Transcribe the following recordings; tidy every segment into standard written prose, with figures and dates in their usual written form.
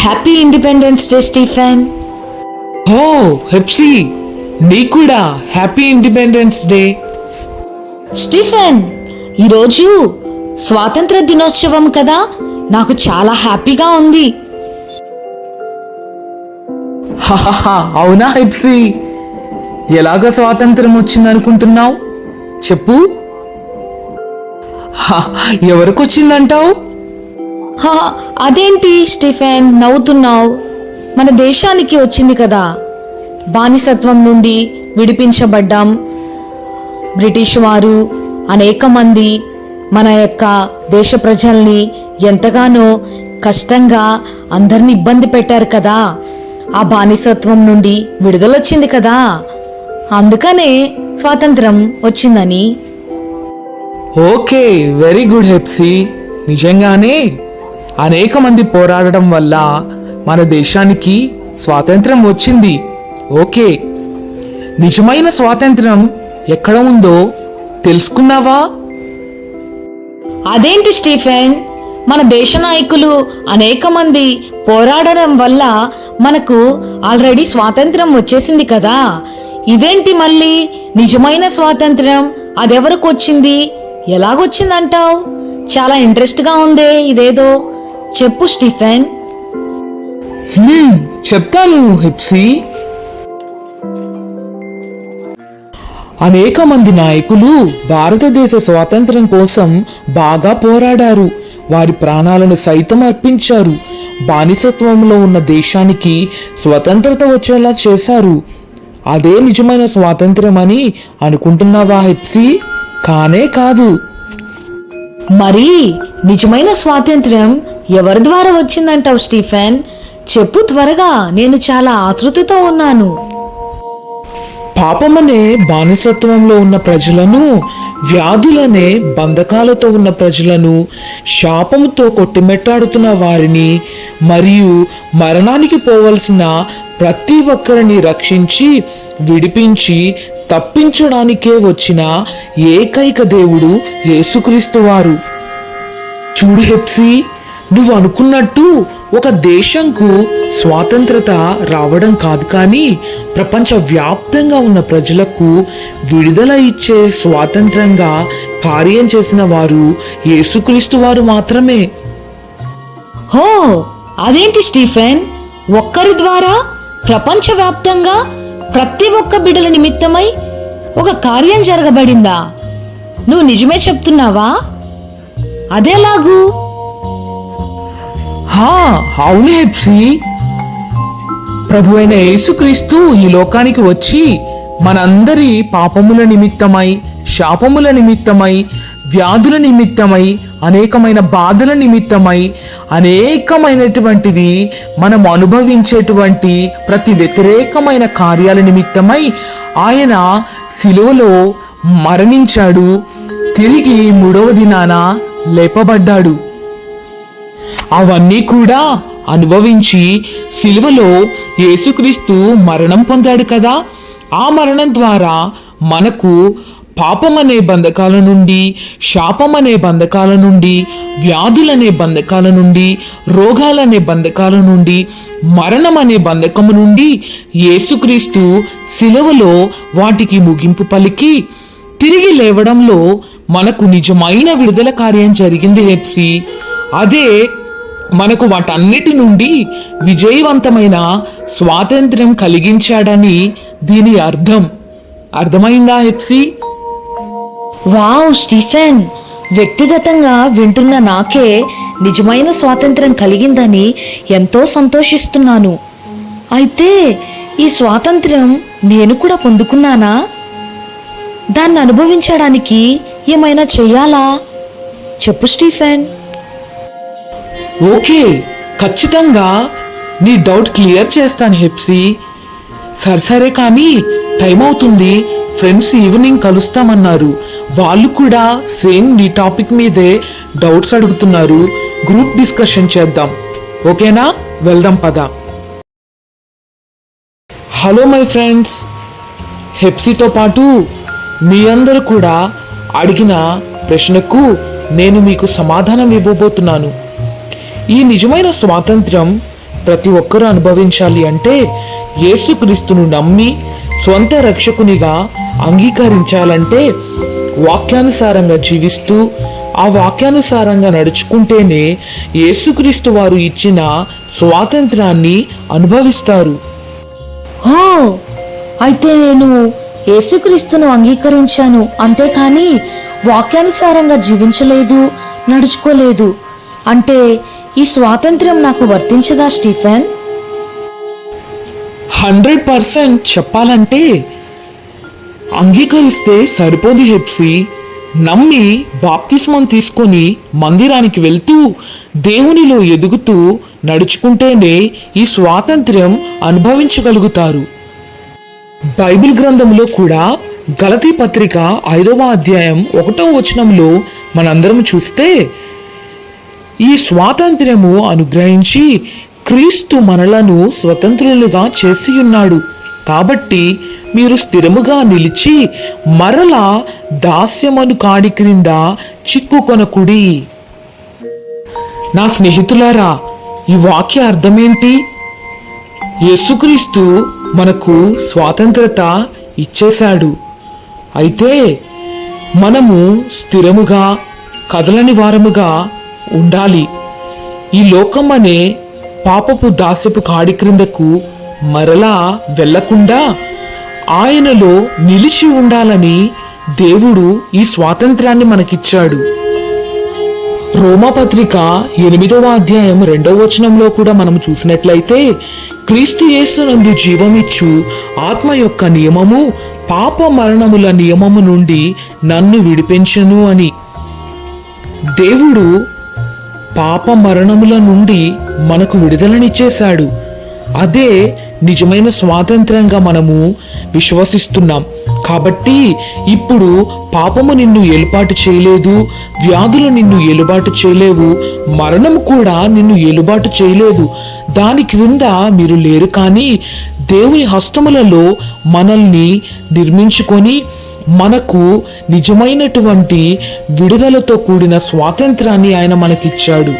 Happy independence day Stephen. ఓ Hepsi, నీకు కూడా హ్యాపీ ఇండిపెండెన్స్ డే. స్టీఫెన్, ఈరోజు స్వాతంత్ర దినోత్సవం కదా, నాకు చాలా హ్యాపీగా ఉంది. అవునా హెప్సీ, ఎలాగ స్వాతంత్రం వచ్చిందనుకుంటున్నావు చెప్పు. ఎవరికి వచ్చిందంటావు? అదేంటి స్టీఫెన్ నవ్వుతున్నావు? మన దేశానికి వచ్చింది కదా. బానిసత్వం నుండి విడిపించబడ్డాం. బ్రిటిష్ వారు అనేక మంది మన యొక్క దేశ ప్రజల్ని ఎంతగానో కష్టంగా అందరిని ఇబ్బంది పెట్టారు కదా. ఆ బానిసత్వం నుండి విడుదలొచ్చింది కదా, అందుకనే స్వాతంత్రం వచ్చిందని. Okay, very good Hepsi. నిజంగానే అనేక మంది పోరాడడం వల్ల మన దేశానికి స్వాతంత్రం వచ్చింది. ఓకే, నిజమైన స్వాతంత్రం ఎక్కడ ఉందో తెలుసుకున్నావా? అదేంటి స్టీఫెన్, మన దేశ నాయకులు అనేక మంది పోరాడడం వల్ల మనకు ఆల్రెడీ స్వాతంత్రం వచ్చేసింది కదా. ఇదేంటి మళ్ళీ నిజమైన స్వాతంత్రం అదెవరికి వచ్చింది, ఎలాగొచ్చిందంటావు? చాలా ఇంట్రెస్ట్ గా ఉందే ఇదేదో, చెప్పు స్టీఫెన్. చెప్తాను హెప్సీ. అనేక మంది నాయకులు భారతదేశ స్వాతంత్రం కోసం బాగా పోరాడారు. వారి ప్రాణాలను సైతం అర్పించారు. బానిసత్వంలో ఉన్న దేశానికి స్వతంత్రత వచ్చేలా చేశారు. అదే నిజమైన స్వాతంత్రం అని అనుకుంటున్నావా హెప్సీ? కానే కాదు. మరి నిజమైన స్వాతంత్ర్యం ఎవరి ద్వారా వచ్చిందంటావు స్టీఫెన్? చెప్పు త్వరగా, నేను చాలా ఆతృతతో ఉన్నాను. పాపమనే బానిసత్వంలో ఉన్న ప్రజలను, వ్యాధులనే బంధకాలతో ఉన్న ప్రజలను, శాపముతో కొట్టిమెట్టాడుతున్న వారిని మరియు మరణానికి పోవలసిన ప్రతి ఒక్కరిని రక్షించి విడిపించి తప్పించడానికే వచ్చిన ఏకైక దేవుడు యేసుక్రీస్తు వారు. చూడు హెప్సీ, నువ్వు అనుకున్నట్టు ఒక దేశంకు స్వాతంత్రత రావడం కాదు, కానీ ప్రపంచ వ్యాప్తంగా ఉన్న ప్రజలకు విడుదల ఇచ్చే స్వాతంత్రంగా కార్యం చేసిన వారు యేసుక్రీస్తు వారు మాత్రమే. హో, అదేంటి స్టీఫెన్, ఒక్కరి ద్వారా ప్రపంచవ్యాప్తంగా ప్రతి ఒక్క బిడ్డల నిమిత్తమై ఒక కార్యం జరగబడిందా? నువ్వు నిజమే చెప్తున్నావా? అదేలాగు? అవును హెప్సీ, ప్రభు అయిన యేసుక్రీస్తు ఈ లోకానికి వచ్చి మనందరి పాపముల నిమిత్తమై, శాపముల నిమిత్తమై, వ్యాధుల నిమిత్తమై, అనేకమైన బాధల నిమిత్తమై, అనేకమైనటువంటివి మనం అనుభవించేటువంటి ప్రతి వ్యతిరేకమైన కార్యాల నిమిత్తమై ఆయన శిలువలో మరణించాడు. తిరిగి 3వ దినాన లేపబడ్డాడు. అవన్నీ కూడా అనుభవించి శిలువలో యేసుక్రీస్తు మరణం పొందాడు కదా. ఆ మరణం ద్వారా మనకు పాపమనే బంధకాల నుండి, శాపమనే బంధకాల నుండి, వ్యాధులనే బంధకాల నుండి, రోగాలనే బంధకాల నుండి, మరణం అనే బంధకము నుండి యేసుక్రీస్తు శిలువలో వాటికి ముగింపు పలికి తిరిగి లేవడంలో మనకు నిజమైన విడుదల కార్యం జరిగింది హెప్సీ. అదే మనకు వాటన్నిటి నుండి విజయవంతమైన స్వాతంత్ర్యం కలిగించాడని దీని అర్థమైందా హెప్సీ? వావ్ స్టీఫెన్, వ్యక్తిగతంగా వింటున్న నాకే నిజమైన స్వాతంత్రం కలిగిందని ఎంతో సంతోషిస్తున్నాను. అయితే ఈ స్వాతంత్ర్యం నేను కూడా పొందుకున్నానా? దాన్ని అనుభవించడానికి ఏమైనా చెయ్యాలా? చెప్పు స్టీఫెన్. ఓకే, ఖచ్చితంగా నీ డౌట్ క్లియర్ చేస్తాను హెప్సీ. సరే కానీ టైం అవుతుంది. ఫ్రెండ్స్ ఈవినింగ్ కలుస్తామన్నారు. వాళ్ళు కూడా సేమ్ నీ టాపిక్ మీదే డౌట్స్ అడుగుతున్నారు. గ్రూప్ డిస్కషన్ చేద్దాం. ఓకేనా? వెళ్దాం పద. హలో మై ఫ్రెండ్స్, హెప్సీతో పాటు మీ అందరూ కూడా అడిగిన ప్రశ్నకు నేను మీకు సమాధానం ఇవ్వబోతున్నాను. ఈ నిజమైన స్వాతంత్ర్యం ప్రతి ఒక్కరూ అనుభవించాలి అంటే యేసుక్రీస్తును నమ్మి స్వంత రక్షకునిగా అంగీకరించాలంటే వాక్యానుసారంగా జీవిస్తూ ఆ వాక్యానుసారంగా నడుచుకుంటేనే యేసుక్రీస్తు వారు ఇచ్చిన స్వాతంత్రాన్ని అనుభవిస్తారు. హో, అయితే నేను యేసుక్రీస్తును అంగీకరించాను, అంతేకాని వాక్యానుసారంగా జీవించలేదు, నడుచుకోలేదు అంటే ఈ స్వాతంత్ర్యం నాకు వర్తించదా స్టీఫెన్? 100% చెప్పాలంటే అంగీకరిస్తే సరిపోదు హెప్సీ. నమ్మి బాప్తిస్మం తీసుకొని మందిరానికి వెళ్తూ దేవునిలో ఎదుగుతూ నడుచుకుంటేనే ఈ స్వాతంత్ర్యం అనుభవించగలుగుతారు. బైబిల్ గ్రంథంలో కూడా గలతీ పత్రిక 5వ అధ్యాయం 1వ వచనంలో మనందరం చూస్తే ఈ స్వాతంత్ర్యము అనుగ్రహించి క్రీస్తు మనలను స్వతంత్రులుగా చేసి ఉన్నాడు. కాబట్టి మీరు స్థిరముగా నిలిచి మరలా దాస్యమను కాడి క్రింద చిక్కుకొనకుడి. నా స్నేహితులారా, ఈ వాక్య అర్థమేంటి? యేసుక్రీస్తు మనకు స్వాతంత్రత ఇచ్చేశాడు. అయితే మనము స్థిరముగా కదలని వారముగా ఉండాలి. ఈ లోకం అనే పాపపు దాస్యపు కాడి క్రిందకు మరలా వెళ్లకుండా ఆయనలో నిలిచి ఉండాలని దేవుడు ఈ స్వాతంత్రాన్ని మనకిచ్చాడు. రోమాపత్రిక 8వ అధ్యాయం 2వ వచనంలో కూడా మనం చూసినట్లయితే క్రీస్తు యేసునందు జీవమిచ్చు ఆత్మ యొక్క నియమము పాప మరణముల నియమము నుండి నన్ను విడిపించెను అని. దేవుడు పాప మరణముల నుండి మనకు విడుదలనిచ్చేశాడు. అదే నిజమైన స్వాతంత్రంగా మనము విశ్వసిస్తున్నాం. కాబట్టి ఇప్పుడు పాపము నిన్ను ఏలుబాటు చేయలేదు, వ్యాధులు నిన్ను ఏలుబాటు చేయలేవు, మరణము కూడా నిన్ను ఏలుబాటు చేయలేదు. దాని క్రింద మీరు లేరు. కానీ దేవుని హస్తములలో మనల్ని నిర్మించుకొని మనకు నిజమైనటువంటి విడుదలతో కూడిన స్వాతంత్రాన్ని ఆయన మనకిచ్చాడు.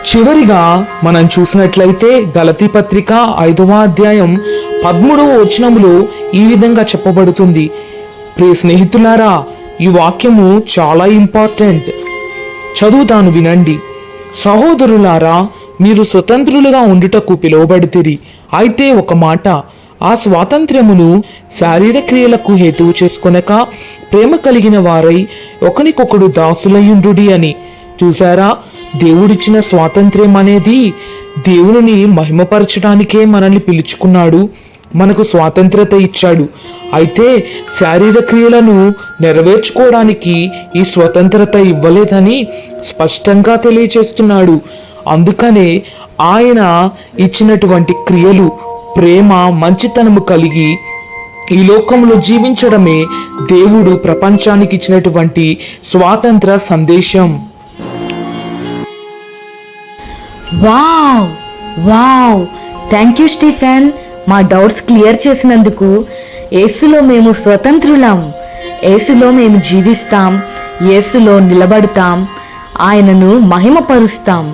చివరిగా మనం చూసినట్లయితే గలతీ పత్రిక 5వ అధ్యాయం 13వ వచనములో ఈ విధంగా చెప్పబడుతుంది. ప్రియ స్నేహితులారా, ఈ వాక్యము చాలా ఇంపార్టెంట్. చదువుతాను, వినండి. సహోదరులారా, మీరు స్వతంత్రులుగా ఉండుటకు పిలువబడితిరి. అయితే ఒక మాట, ఆ స్వాతంత్ర్యమును శారీర క్రియలకు హేతువు చేసుకొనక ప్రేమ కలిగిన వారై ఒకనికొకడు దాసులయుండుడి అని. చూసారా, దేవుడిచ్చిన స్వాతంత్ర్యం అనేది దేవుని మహిమపరచడానికే మనల్ని పిలుచుకున్నాడు, మనకు స్వాతంత్రత ఇచ్చాడు. అయితే శారీర క్రియలను నెరవేర్చుకోవడానికి ఈ స్వతంత్రత ఇవ్వలేదని స్పష్టంగా తెలియచేస్తున్నాడు. అందుకనే ఆయన ఇచ్చినటువంటి క్రియలు ప్రేమ, మంచితనము కలిగి ఈ లోకంలో జీవించడమే దేవుడు ప్రపంచానికి ఇచ్చినటువంటి స్వాతంత్ర సందేశం. Wow wow, thank you Stephen, మా డౌట్స్ క్లియర్ చేసినందుకు. యేసులో మేము స్వతంత్రులం, యేసులో మేము జీవిస్తాం, యేసులో నిలబడతాం, ఆయనను మహిమపరుస్తాం.